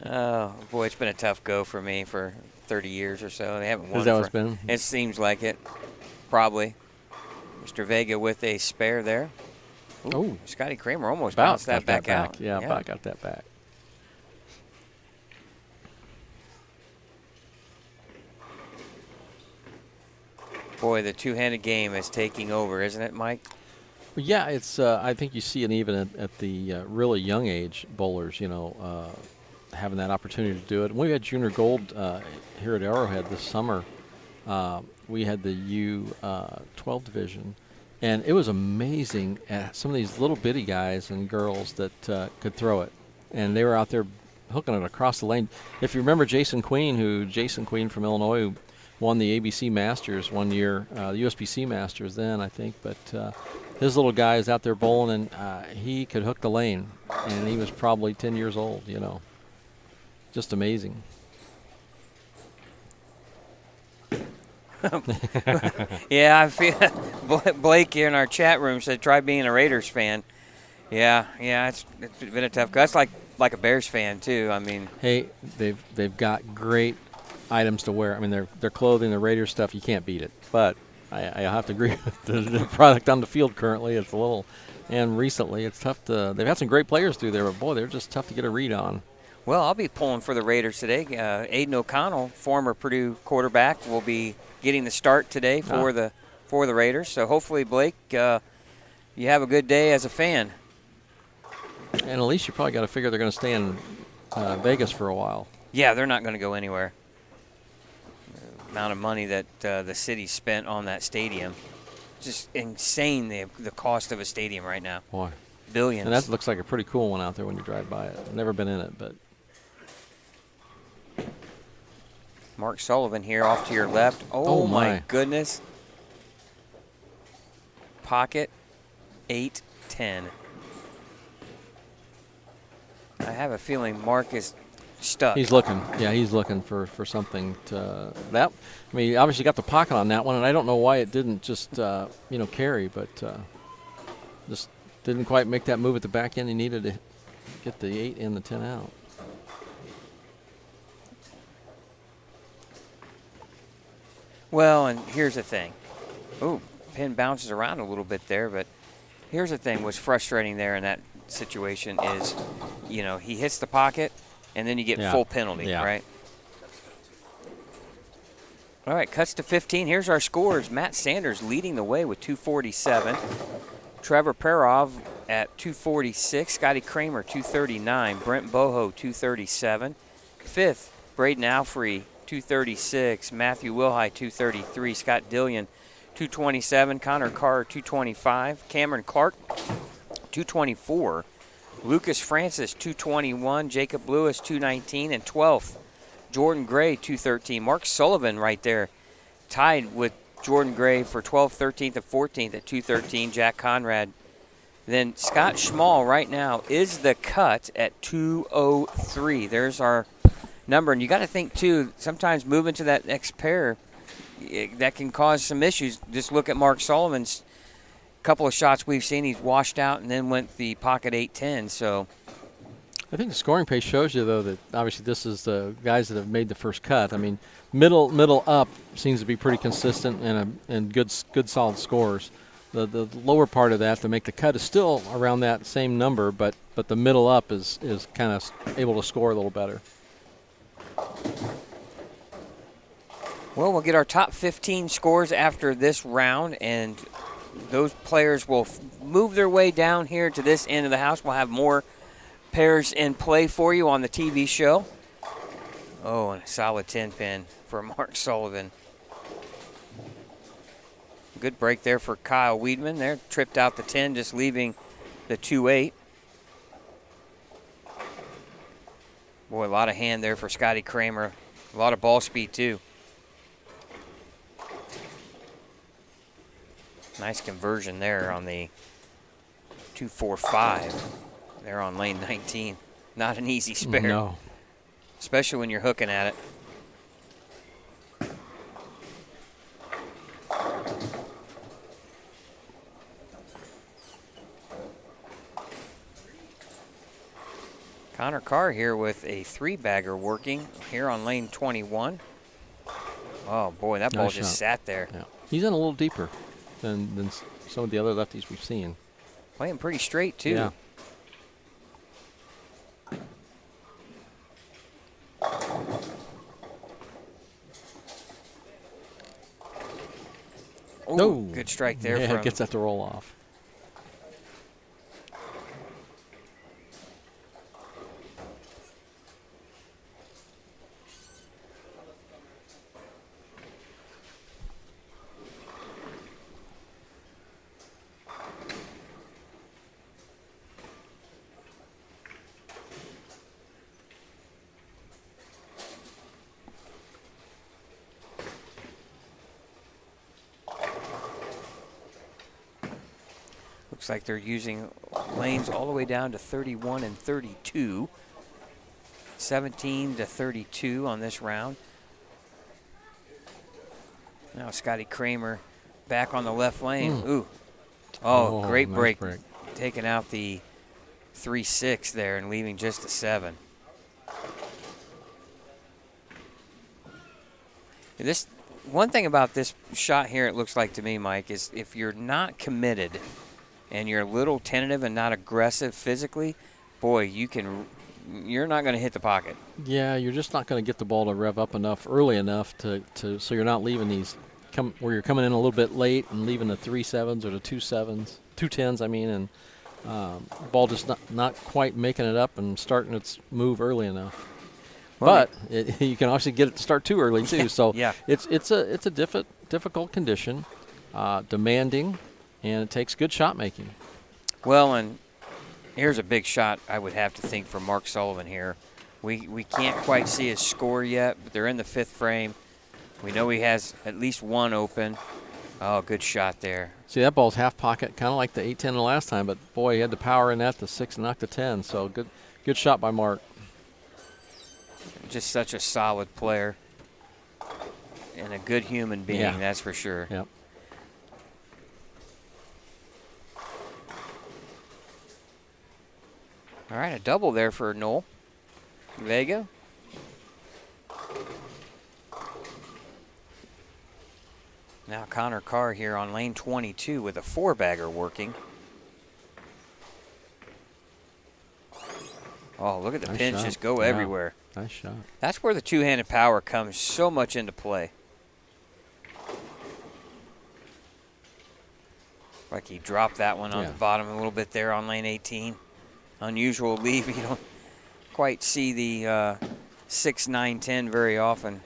Oh, boy, it's been a tough go for me for 30 years or so. They haven't won. Is that what it's been? It seems like it, probably. Mr. Vega with a spare there. Oh, Scotty Kramer almost bounced that back out. Yeah, about got that back. Boy, the two-handed game is taking over, isn't it, Mike? Well, yeah, it's. I think you see it even at the really young age bowlers, having that opportunity to do it. And we had Junior Gold here at Arrowhead this summer. We had the U12 division, and it was amazing at some of these little bitty guys and girls that could throw it. And they were out there hooking it across the lane. If you remember Jason Queen from Illinois, who won the ABC Masters one year, the USBC Masters then, I think. But his little guy is out there bowling, and he could hook the lane. And he was probably 10 years old, Just amazing. Yeah, I feel Blake here in our chat room said try being a Raiders fan. Yeah, it's been a tough. That's like a Bears fan too. I mean, hey, they've got great items to wear. I mean, their clothing, the Raiders stuff, you can't beat it. But I have to agree with the product on the field currently. It's a little, and recently it's tough to. They've had some great players through there, but boy, they're just tough to get a read on. Well, I'll be pulling for the Raiders today. Aiden O'Connell, former Purdue quarterback, will be getting the start today for the Raiders. So hopefully, Blake, you have a good day as a fan. And at least you probably got to figure they're going to stay in Vegas for a while. Yeah, they're not going to go anywhere. The amount of money that the city spent on that stadium, just insane. The cost of a stadium right now. Boy, billions. And that looks like a pretty cool one out there when you drive by it. I've never been in it, but. Mark Sullivan here off to your left. Oh my goodness. Pocket 8-10. I have a feeling Mark is stuck. He's looking. Yeah, he's looking for something to that. I mean, obviously got the pocket on that one, and I don't know why it didn't just carry, but just didn't quite make that move at the back end. He needed to get the 8 and the 10 out. Well, and here's the thing. Ooh, pin bounces around a little bit there, but here's the thing. What's frustrating there in that situation is, he hits the pocket, and then you get full penalty, right? All right, cuts to 15. Here's our scores. Matt Sanders leading the way with 247. Trevor Perov at 246. Scotty Kramer, 239. Brent Boho, 237. Fifth, Braden Alfrey, 236. Matthew Wilhite, 233. Scott Dillion, 227. Connor Carr, 225. Cameron Clark, 224. Lucas Francis, 221. Jacob Lewis, 219. And 12th, Jordan Gray, 213. Mark Sullivan right there, tied with Jordan Gray for 12th, 13th, and 14th at 213. Jack Conrad. Then Scott Schmall right now is the cut at 203. There's our number. And you got to think, too, sometimes moving to that next pair, that can cause some issues. Just look at Mark Sullivan's couple of shots we've seen. He's washed out and then went the pocket 8-10. So I think the scoring pace shows you, though, that obviously this is the guys that have made the first cut. I mean, middle up seems to be pretty consistent and good solid scores. The lower part of that to make the cut is still around that same number, but the middle up is kind of able to score a little better. Well, we'll get our top 15 scores after this round, and those players will move their way down here to this end of the house. We'll have more pairs in play for you on the TV show. Oh, and a solid 10-pin for Mark Sullivan. Good break there for Kyle Weedman there. Tripped out the 10, just leaving the 2-8. Boy, a lot of hand there for Scotty Kramer. A lot of ball speed, too. Nice conversion there on the 2-4-5. There on lane 19. Not an easy spare. No. Especially when you're hooking at it. Connor Carr here with a 3-bagger working here on lane 21. Oh, boy, that ball just sat there. Yeah. He's in a little deeper than some of the other lefties we've seen. Playing pretty straight, too. Yeah. Ooh, no. Good strike there. Yeah, gets that to roll off. Looks like they're using lanes all the way down to 31 and 32. 17 to 32 on this round. Now Scotty Kramer back on the left lane. Ooh. Oh, great nice break. Taking out the 3-6 there and leaving just a 7. This one thing about this shot here, it looks like to me, Mike, is if you're not committed and you're a little tentative and not aggressive physically, boy, you can you're not going to hit the pocket. Yeah, you're just not going to get the ball to rev up enough early enough so you're not leaving these where you're coming in a little bit late and leaving the 3.7s or the 2.7s, 2.10s, I mean, and the ball just not quite making it up and starting its move early enough. Well, But you can obviously get it to start too early too. So yeah. it's a difficult condition, demanding, and it takes good shot making. Well, and here's a big shot I would have to think for Mark Sullivan here. We can't quite see his score yet, but they're in the 5th frame. We know he has at least one open. Oh, good shot there. See, that ball's half pocket, kind of like the 8-10 the last time, but boy, he had the power in that, the 6 and knocked the 10. So good shot by Mark. Just such a solid player and a good human being, that's for sure. Yep. All right, a double there for Noel Vega. Now Connor Carr here on lane 22 with a 4-bagger working. Oh, look at the pins just go everywhere. Nice shot. That's where the two-handed power comes so much into play. Like he dropped that one on the bottom a little bit there on lane 18. Unusual leave. You don't quite see the 6, 9, 10 very often.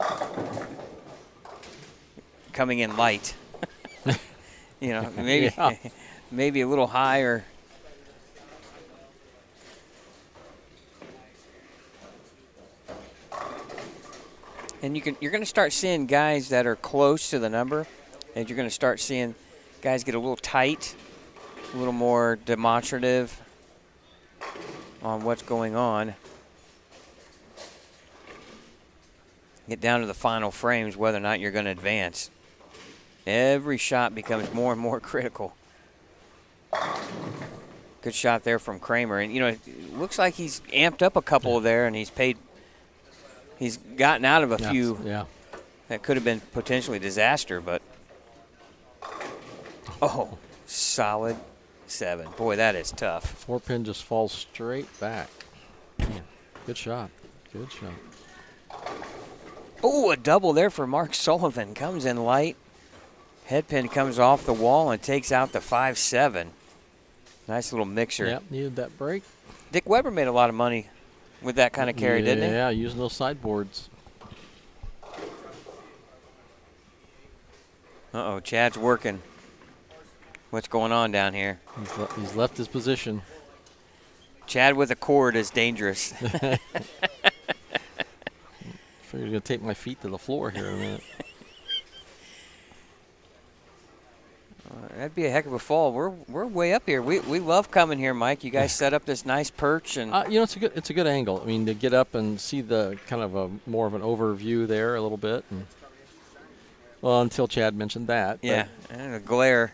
Coming in light. You know, maybe maybe a little higher. And you're going to start seeing guys that are close to the number, and you're going to start seeing guys get a little tight, a little more demonstrative on what's going on. Get down to the final frames, whether or not you're going to advance. Every shot becomes more and more critical. Good shot there from Kramer. And, you know, it looks like he's amped up a couple there, and he's gotten out of a few that could have been potentially disaster, but solid 7. Boy, that is tough. 4-pin just falls straight back. Man, good shot. Good shot. Oh, a double there for Mark Sullivan. Comes in light. Headpin comes off the wall and takes out the 5-7. Nice little mixer. Yep, needed that break. Dick Weber made a lot of money with that kind of carry, didn't he? Yeah, using those sideboards. Uh-oh, Chad's working. What's going on down here? He's left his position. Chad with a cord is dangerous. I figured he's going to take my feet to the floor here in a minute. That'd be a heck of a fall. We're way up here. We love coming here, Mike. You guys set up this nice perch, and you know, it's a good angle. I mean, to get up and see the kind of a more of an overview there a little bit. And, well, until Chad mentioned that. Yeah, and a glare.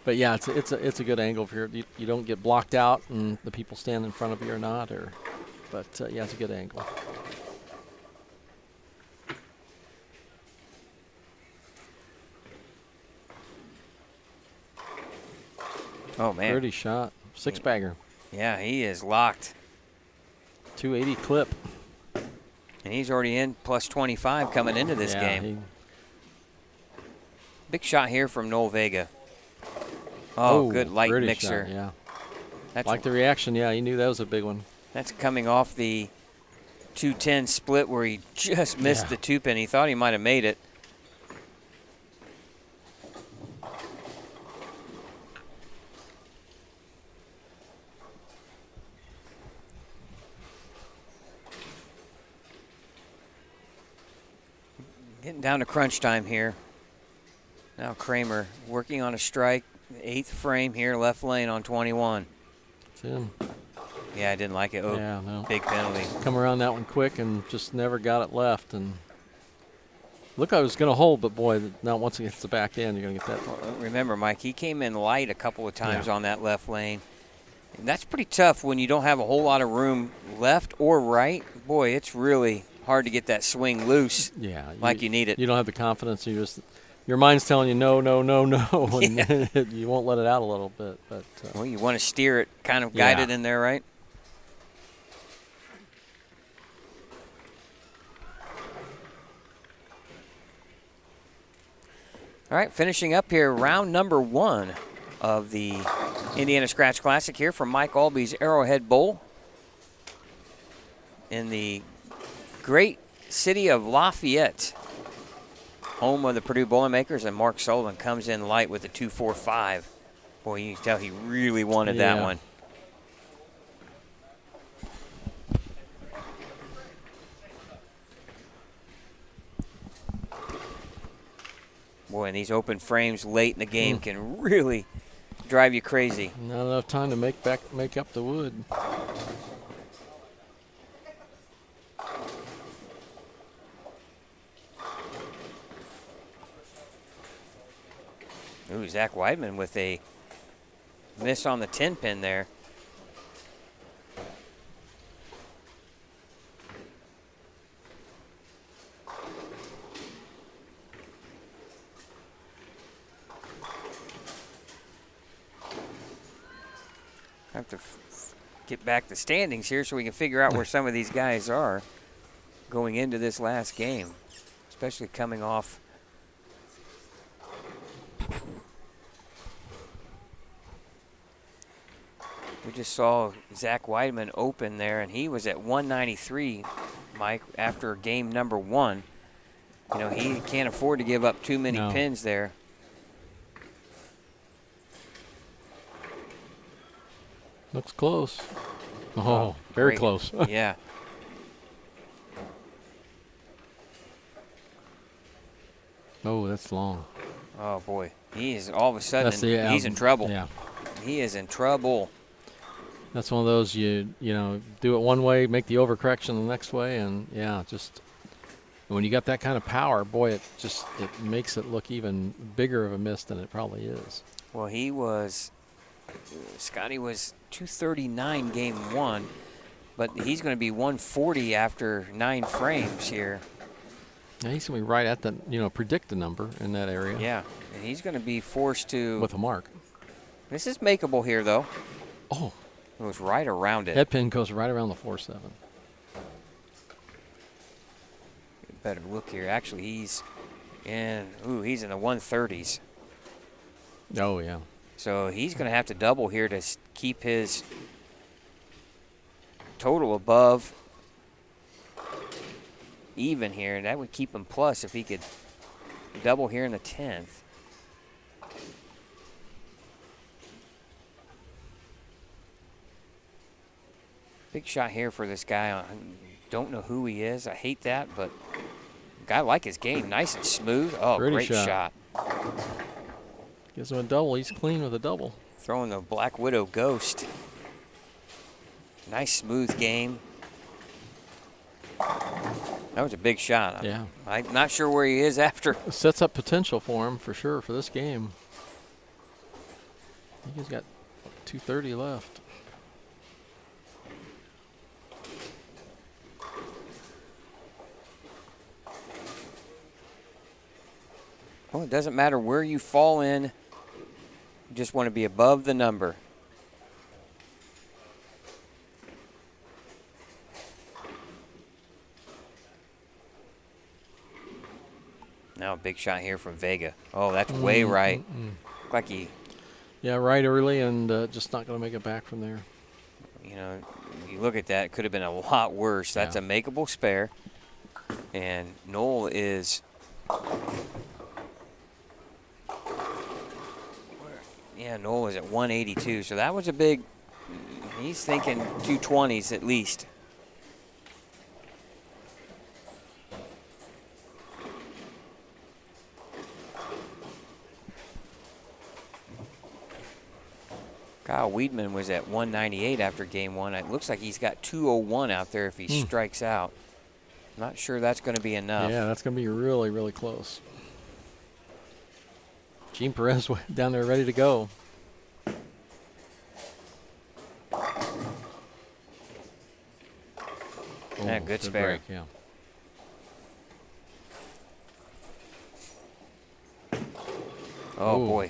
But yeah, it's a good angle if you don't get blocked out and the people stand in front of you or not. But yeah, it's a good angle. Oh, man. Pretty shot. 6-bagger. Yeah, he is locked. 280 clip. And he's already in plus 25 coming into this game. Big shot here from Noel Vega. Oh, good light mixer. Shot, yeah. Like the reaction. Yeah, he knew that was a big one. That's coming off the 210 split where he just missed the 2-pin. He thought he might have made it. Getting down to crunch time here. Now Kramer working on a strike. 8th frame here, left lane on 21. It's in. Yeah, I didn't like it. Oh, yeah, no. Big penalty. Come around that one quick and just never got it left. And look, I was going to hold, but boy, now once it hits the back end, you're going to get that. Well, remember, Mike, he came in light a couple of times on that left lane. And that's pretty tough when you don't have a whole lot of room left or right. Boy, it's really hard to get that swing loose like you need it. You don't have the confidence. Your mind's telling you no, no, no, no, and you won't let it out a little bit. But well, you want to steer it, kind of guide it in there, right? All right, finishing up here, round number 1 of the Indiana Scratch Classic here from Mike Aulby's Arrowhead Bowl in the great city of Lafayette, home of the Purdue Boilermakers, and Mark Sullivan comes in light with a 2.45. Boy, you can tell he really wanted that one. Boy, and these open frames late in the game can really drive you crazy. Not enough time to make up the wood. Ooh, Zach Weidman with a miss on the 10 pin there. Have to get back the standings here so we can figure out where some of these guys are going into this last game, especially coming off. We just saw Zach Weidman open there, and he was at 193, Mike, after game number 1. You know, he can't afford to give up too many pins there. Looks close. Oh, very close. Yeah. Oh, that's long. Oh, boy. He is all of a sudden, he's in trouble. Yeah. He is in trouble. That's one of those you know, do it one way, make the overcorrection the next way, and just when you got that kind of power, boy, it makes it look even bigger of a miss than it probably is. Well, Scotty was 239 game 1, but he's going to be 140 after 9 frames here. Yeah, he's going to be right at the, predict the number in that area. Yeah, and he's going to be forced to. With a mark. This is makeable here, though. Oh. It was right around it. Head pin goes right around the 4.7. Better look here. Actually, he's in the 130s. Oh, yeah. So he's going to have to double here to keep his total above even here. And that would keep him plus if he could double here in the 10th. Big shot here for this guy. I don't know who he is. I hate that, but I like his game. Nice and smooth. Oh, Pretty great shot. Gives him a double. He's clean with a double. Throwing the Black Widow Ghost. Nice smooth game. That was a big shot. Yeah. I'm not sure where he is after. It sets up potential for him for sure for this game. I think he's got 230 left. Well, it doesn't matter where you fall in. You just want to be above the number. Now a big shot here from Vega. Oh, that's way right. Looked like he. Yeah, right early and just not going to make it back from there. You know, you look at that, it could have been a lot worse. That's a makeable spare. And Noel is. Yeah, Noel is at 182. So that was a big. He's thinking 220s at least. Kyle Weidman was at 198 after game 1. It looks like he's got 201 out there if he strikes out. Not sure that's going to be enough. Yeah, that's going to be really, really close. Gene Perez down there ready to go. Yeah, good spare. Break, yeah. Oh, boy.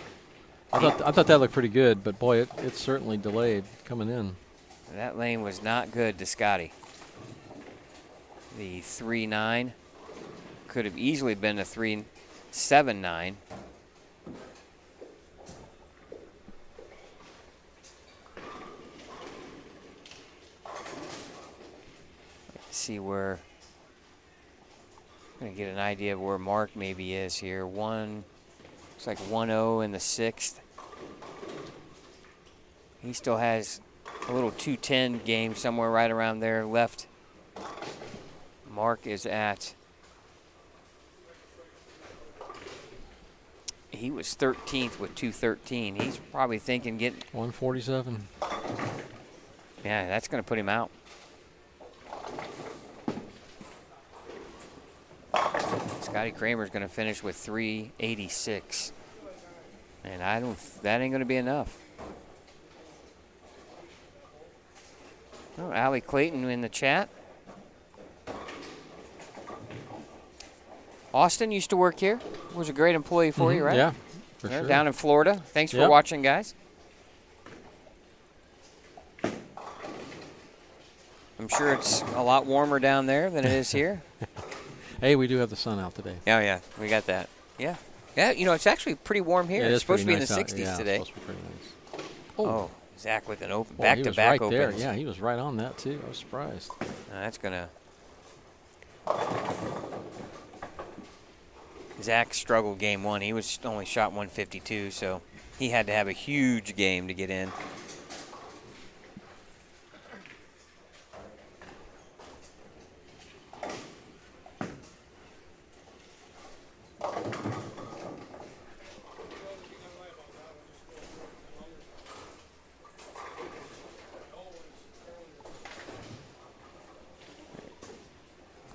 I thought that looked pretty good, but boy, it certainly delayed coming in. That lane was not good to Scotty. The 3.9 could have easily been a 3.79. see where. I'm gonna get an idea of where Mark maybe is here. Looks like 1-0 in the 6th. He still has a little 210 game somewhere right around there left. Mark is at. He was 13th with 213. He's probably thinking getting 147. Yeah, that's going to put him out. Scotty Kramer's going to finish with 386. And that ain't going to be enough. Oh, Allie Clayton in the chat. Austin used to work here. Was a great employee for you, right? Yeah, for sure. Down in Florida. Thanks for watching, guys. I'm sure it's a lot warmer down there than it is here. Hey, we do have the sun out today. Oh, yeah. We got that. Yeah. Yeah, it's actually pretty warm here. Yeah, it's supposed to be nice in the out. 60s yeah, today. It's supposed to be pretty nice. Oh, Zach with an open Boy, back-to-back he was right opens. there. Yeah, he was right on that, too. I was surprised. That's going to... Zach struggled game 1. He was only shot 152, so he had to have a huge game to get in.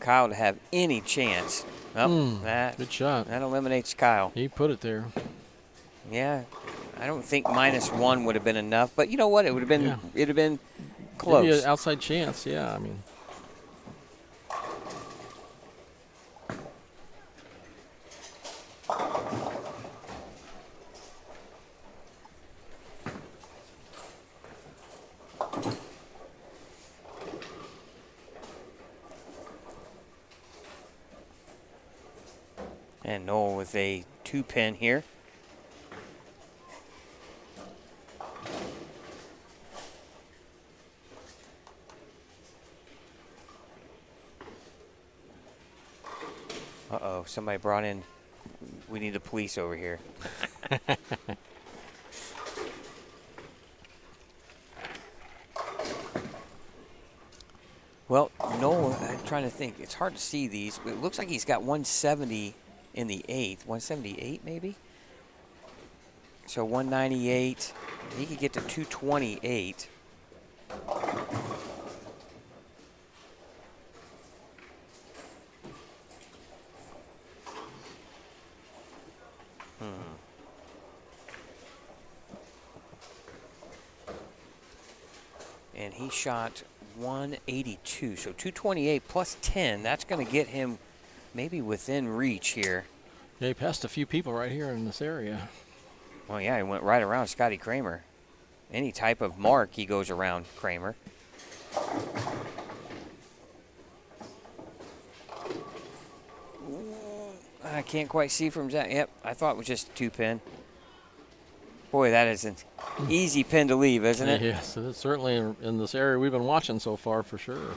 Kyle to have any chance. Oh, good shot. That eliminates Kyle. He put it there. Yeah, I don't think -1 would have been enough, but you know what? It would have been. Yeah. It'd have been close. Maybe an outside chance. Yeah, I mean. And Noel with a 2-pin here. Uh-oh, somebody brought in, we need the police over here. Well, Noel, I'm trying to think. It's hard to see these, but it looks like he's got 170 in the 8th. 178 maybe? So 198. He could get to 228. And he shot 182. So 228 plus 10. That's going to get him maybe within reach here. Yeah, he passed a few people right here in this area. Well, yeah, he went right around Scotty Kramer. Any type of mark, he goes around Kramer. I can't quite see from Zach. Yep, I thought it was just a 2-pin. Boy, that is an easy pin to leave, isn't it? Yes, it's certainly in this area we've been watching so far for sure.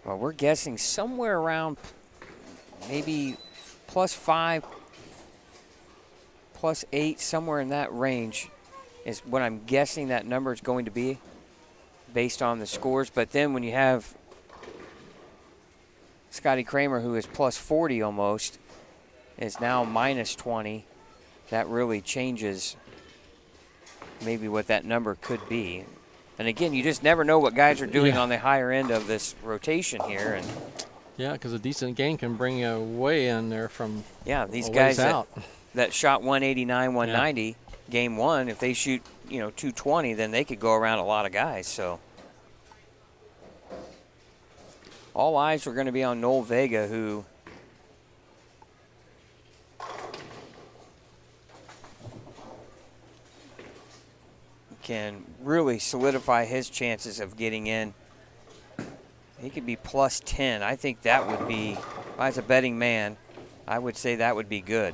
Well, we're guessing somewhere around maybe +5, +8, somewhere in that range is what I'm guessing that number is going to be based on the scores. But then when you have Scotty Kramer, who is +40 almost, is now -20, that really changes maybe what that number could be. And again, you just never know what guys are doing on the higher end of this rotation here. And yeah, because a decent game can bring you way in there from these guys out. that shot 189, 190 game 1, if they shoot 220, then they could go around a lot of guys. So all eyes are going to be on Noel Vega, who can really solidify his chances of getting in. He could be plus 10. I think that would be, if I was a betting man, I would say that would be good.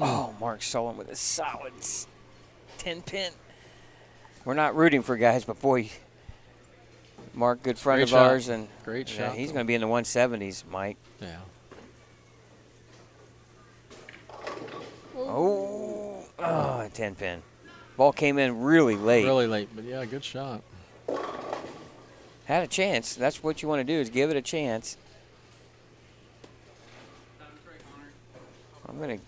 Oh, Mark Sullivan with a solid 10-pin. We're not rooting for guys, but boy, Mark, good friend Great of shot. ours, and Great yeah, shot. he's going to be in the 170s, Mike. Yeah. Oh, 10-pin. Ball came in really late. Really late, but yeah, good shot. Had a chance. That's what you want to do, is give it a chance. I'm going to.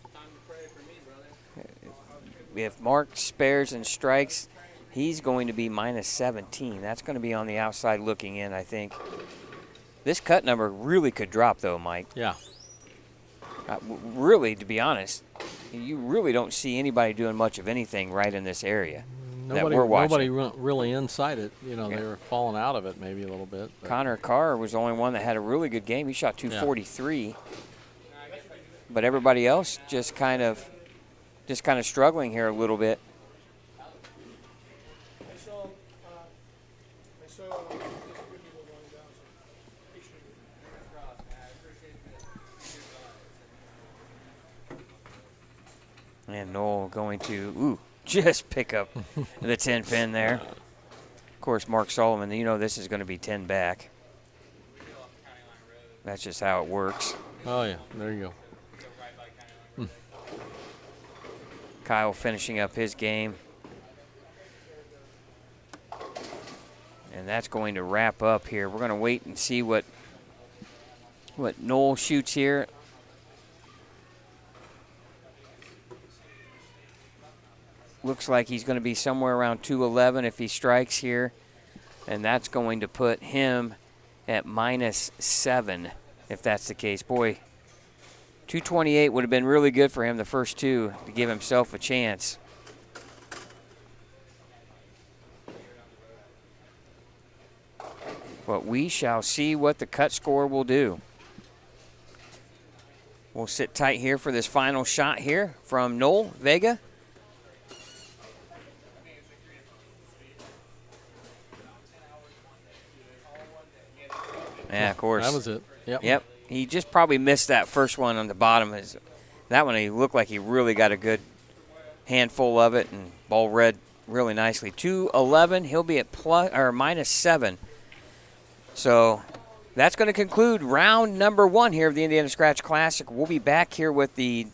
If Mark spares and strikes, he's going to be minus 17. That's going to be on the outside looking in, I think. This cut number really could drop, though, Mike. Yeah. Really, to be honest, you really don't see anybody doing much of anything right in this area that we're watching. Nobody really inside it. You know, Yeah. they were falling out of it maybe a little bit. But. Connor Carr was the only one that had a really good game. He shot 243. Yeah. But everybody else just kind of struggling here a little bit. And Noel going to, just pick up the 10-pin there. Of course, Mark Sullivan, you know this is going to be 10 back. That's just how it works. Oh, yeah, there you go. Kyle finishing up his game. And that's going to wrap up here. We're going to wait and see what Noel shoots here. Looks like he's going to be somewhere around 211 if he strikes here. And that's going to put him at minus 7 if that's the case. Boy, 228 would have been really good for him the first two to give himself a chance. But we shall see what the cut score will do. We'll sit tight here for this final shot here from Noel Vega. Yeah, of course. That was it. Yep. He just probably missed that first one on the bottom. That one, he looked like he really got a good handful of it, and ball read really nicely. 211. He'll be at minus 7. So that's going to conclude round number 1 here of the Indiana Scratch Classic. We'll be back here with the